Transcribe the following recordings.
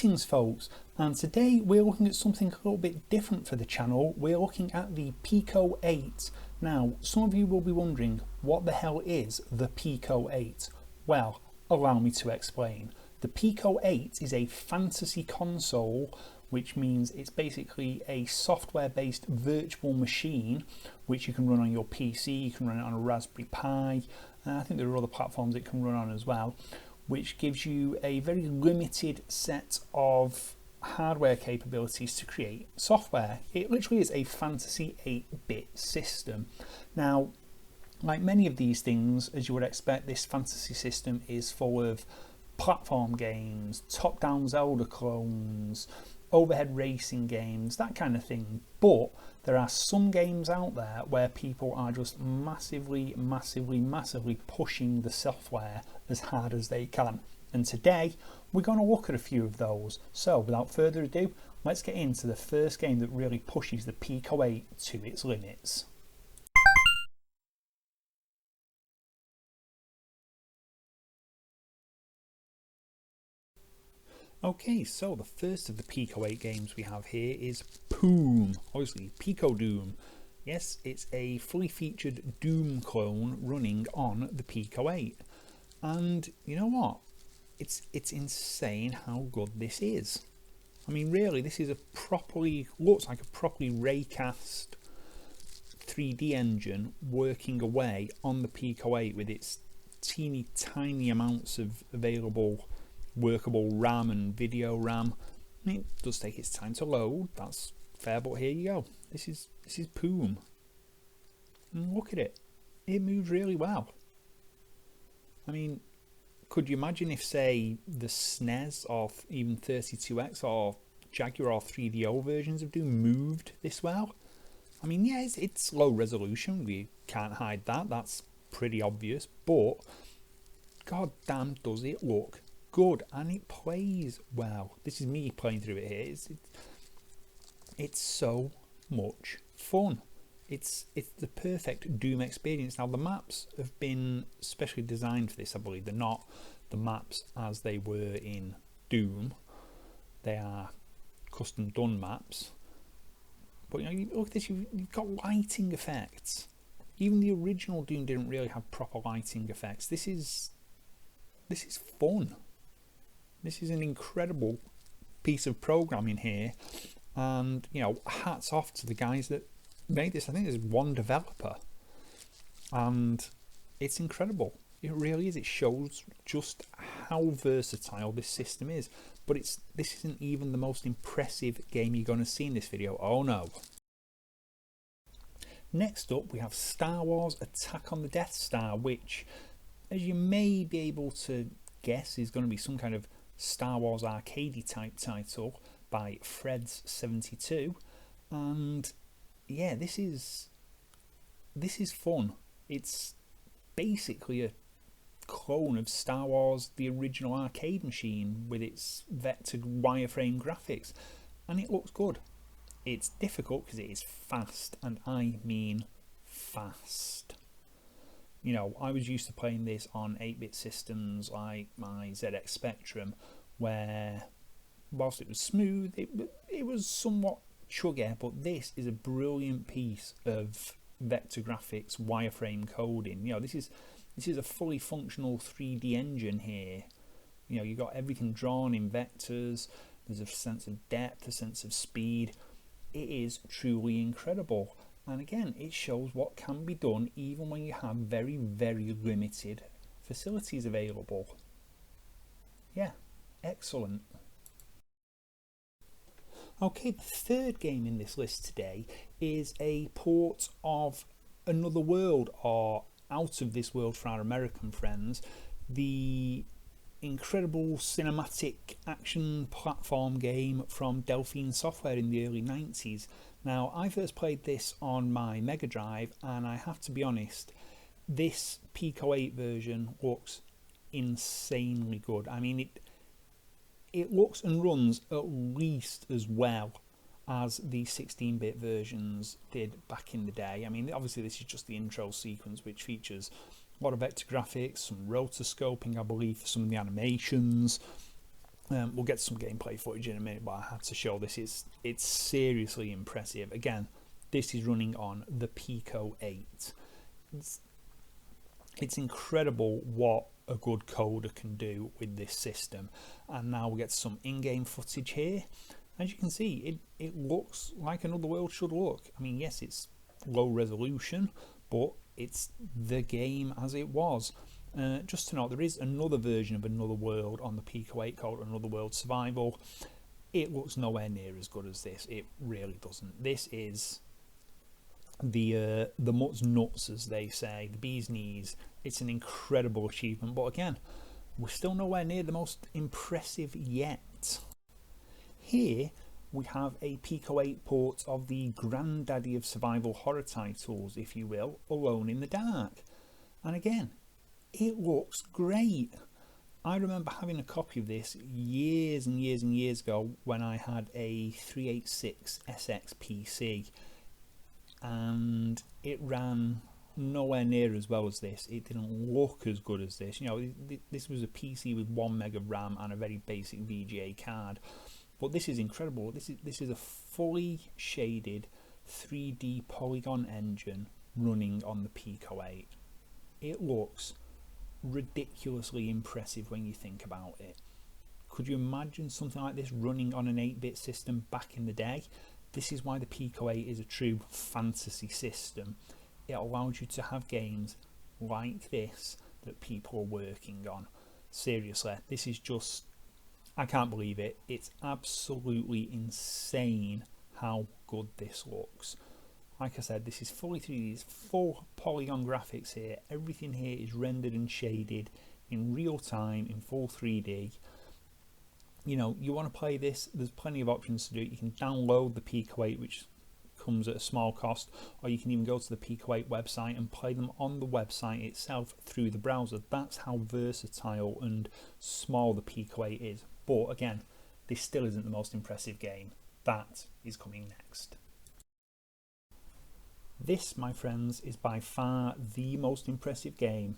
Greetings folks, and today we're looking at something a little bit different for the channel. We're looking at the Pico 8. Now some of you will be wondering, what the hell is the Pico 8? Well, allow me to explain. The Pico 8 is a fantasy console, which means it's basically a software based virtual machine which you can run on your PC, you can run it on a Raspberry Pi, and I think there are other platforms it can run on as well, which gives you a very limited set of hardware capabilities to create software. It literally is a fantasy 8-bit system. Now, like many of these things, as you would expect, this fantasy system is full of platform games, top-down Zelda clones, overhead racing games, that kind of thing. But there are some games out there where people are just massively pushing the software as hard as they can. And today we're going to look at a few of those. So without further ado, let's get into the first game that really pushes the Pico 8 to its limits. Okay, so the first of the Pico 8 games we have here is Poom, obviously Pico Doom. Yes, it's a fully featured Doom clone running on the Pico 8. And you know what? It's insane how good this is. I mean, really, this is looks like a properly raycast 3D engine working away on the Pico 8 with its teeny tiny amounts of available workable RAM and video RAM. I mean, it does take its time to load, that's fair, but here you go. This is Poom. And look at it. It moves really well. I mean, could you imagine if, say, the SNES or even 32X or Jaguar or 3DO versions of Doom moved this well? I mean, yeah, it's low resolution, we can't hide that, that's pretty obvious, but god damn does it look good, and it plays well. This is me playing through it here. It's so much fun. It's the perfect Doom experience. Now the maps have been specially designed for this, I believe. They're not the maps as they were in Doom. They are custom done maps. But you know, you look at this, you've got lighting effects. Even the original Doom didn't really have proper lighting effects. This is fun. This is an incredible piece of programming here, and you know, hats off to the guys that made this. I think there's one developer, and it's incredible. It really is. It shows just how versatile this system is. But this isn't even the most impressive game you're going to see in this video. Oh no. Next up, we have Star Wars Attack on the Death Star, which, as you may be able to guess, is going to be some kind of Star Wars arcadey type title by Freds72, and yeah, this is fun. It's basically a clone of Star Wars the original arcade machine with its vector wireframe graphics, and it looks good. It's difficult because it is fast, and I mean fast. You know, I was used to playing this on 8-bit systems like my ZX Spectrum, where whilst it was smooth, it was somewhat chuggy, but this is a brilliant piece of vector graphics wireframe coding. You know, this is a fully functional 3D engine here. You know, you've got everything drawn in vectors, there's a sense of depth, a sense of speed. It is truly incredible. And again, it shows what can be done even when you have very limited facilities available. Yeah, excellent. Okay, the third game in this list today is a port of Another World, or Out of This World for our American friends, the incredible cinematic action platform game from Delphine Software in the early 90s. Now, I first played this on my Mega Drive, and I have to be honest, this Pico 8 version looks insanely good. I mean, it looks and runs at least as well as the 16-bit versions did back in the day. I mean, obviously this is just the intro sequence, which features a lot of vector graphics, some rotoscoping, I believe, for some of the animations. We'll get some gameplay footage in a minute, but I had to show this. It's seriously impressive. Again, this is running on the Pico 8. It's incredible what a good coder can do with this system. And now we get some in-game footage here. As you can see, it looks like Another World should look. I mean, yes, it's low resolution, but it's the game as it was. Just to note, there is another version of Another World on the Pico 8 called Another World Survival. It looks nowhere near as good as this. It really doesn't. This is the mut's nuts, as they say, the bee's knees. It's an incredible achievement, but again, we're still nowhere near the most impressive yet. Here we have a Pico 8 port of the granddaddy of survival horror titles, if you will, Alone in the Dark. And again, it looks great. I remember having a copy of this years and years and years ago when I had a 386 SX PC, and it ran nowhere near as well as this. It didn't look as good as this. You know, this was a PC with 1 meg of RAM and a very basic VGA card. But this is incredible. This is a fully shaded 3D polygon engine running on the Pico 8. It looks ridiculously impressive when you think about it. Could you imagine something like this running on an 8-bit system back in the day? This is why the Pico 8 is a true fantasy system. It allows you to have games like this that people are working on. Seriously, this is just, I can't believe it. It's absolutely insane how good this looks. Like I said, this is fully 3D, it's full polygon graphics here. Everything here is rendered and shaded in real time in full 3D. You know, you want to play this, there's plenty of options to do it. You can download the Pico 8, which comes at a small cost, or you can even go to the Pico 8 website and play them on the website itself through the browser. That's how versatile and small the Pico 8 is. But again, this still isn't the most impressive game. That is coming next. This, my friends, is by far the most impressive game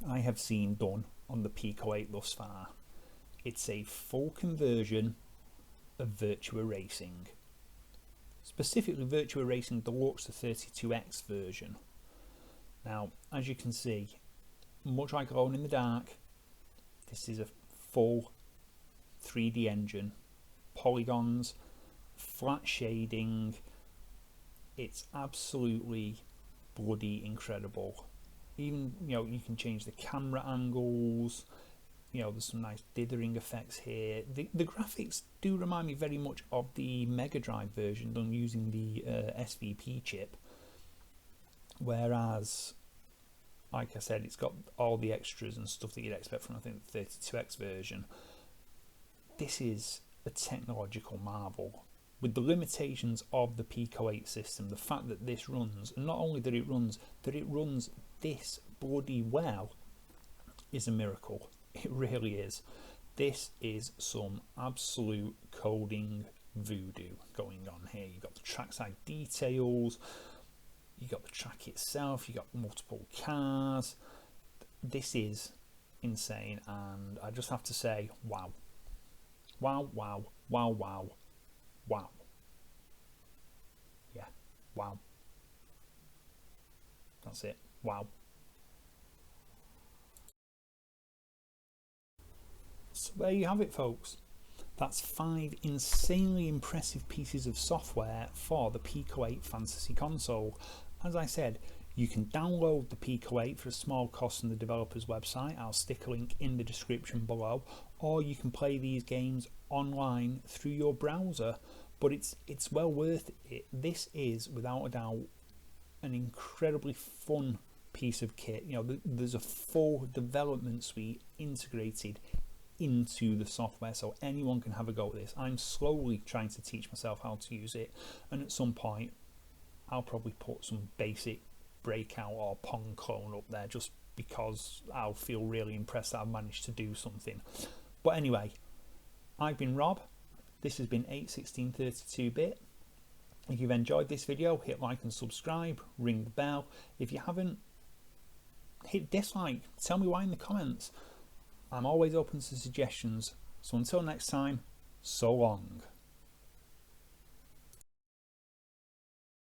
I have seen done on the Pico 8 thus far. It's a full conversion of Virtua Racing. Specifically Virtua Racing Deluxe, the 32X version. Now, as you can see, much like Alone in the Dark, this is a full 3D engine. Polygons, flat shading. It's absolutely bloody incredible. Even, you know, you can change the camera angles. You know, there's some nice dithering effects here. The graphics do remind me very much of the Mega Drive version done using the SVP chip. Whereas, like I said, it's got all the extras and stuff that you'd expect from, I think, the 32X version. This is a technological marvel. With the limitations of the Pico 8 system, the fact that this runs, and not only that it runs this bloody well, is a miracle. It really is. This is some absolute coding voodoo going on here. You've got the trackside details, you've got the track itself, you've got multiple cars. This is insane, and I just have to say, wow. Wow, wow, wow, wow, wow. Yeah, wow. That's it. Wow. So there you have it, folks. That's 5 insanely impressive pieces of software for the Pico 8 Fantasy console. As I said, you can download the Pico 8 for a small cost on the developer's website. I'll stick a link in the description below. Or you can play these games online through your browser. But it's well worth it. This is, without a doubt, an incredibly fun piece of kit. You know, there's a full development suite integrated into the software, so anyone can have a go at this. I'm slowly trying to teach myself how to use it, and at some point I'll probably put some basic Breakout or Pong clone up there just because I'll feel really impressed that I've managed to do something. But anyway, I've been Rob. This has been 81632-bit. If you've enjoyed this video, hit like and subscribe, ring the bell. If you haven't, hit dislike. Tell me why in the comments. I'm always open to suggestions. So until next time, so long.